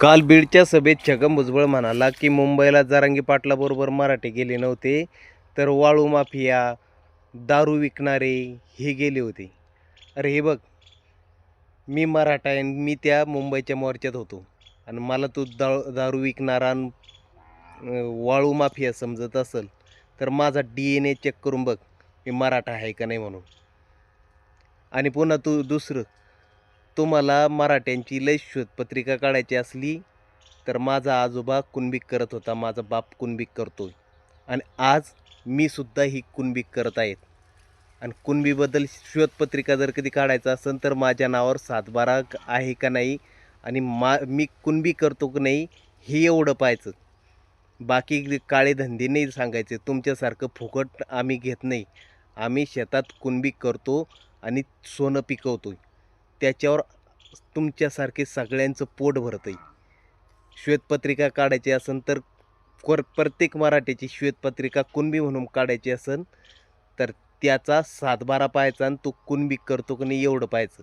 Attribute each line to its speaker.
Speaker 1: काल बीडच्या सभेत छगन भुजबळ म्हणाला की मुंबईला जरांगी पाटलाबरोबर मराठे गेले नव्हते, तर वाळू माफिया, दारू विकणारे हे गेले होते. अरे हे बघ, मी मराठा आहे आणि मी त्या मुंबईच्या मोर्चात होतो आणि मला तू दारू विकणारा आणि वाळू माफिया समजत असेल तर माझा DNA चेक करून बघ, मी मराठा आहे का नाही म्हणून. आणि पुन्हा दुसरं, तुम्हाला मराठ्यांची लय शोधपत्रिका काढायची असली तर माझा आजोबा कुणबीक करत होता, माझा बाप कुणबीक करतोय आणि आज मी सुद्धा ही कुणबीक करत आहेत. आणि कुणबीबद्दल शोधपत्रिका जर कधी काढायचं असेल तर माझ्या नावावर 7/12 आहे का नाही आणि मी कुणबी करतो की नाही हे एवढं पाहायचं. बाकी काळे धंदे नाही सांगायचे. तुमच्यासारखं फुकट आम्ही घेत नाही. आम्ही शेतात कुणबी करतो आणि सोनं पिकवतो. त्याच्यावर तुमच्यासारखे सगळ्यांचं पोट भरतं आहे. श्वेतपत्रिका काढायची असेल तर प्रत्येक मराठीची श्वेतपत्रिका कुणबी म्हणून काढायची असेल तर त्याचा 7/12 पाहायचा आणि तो कुणबी करतो की नाही एवढं पाहायचं.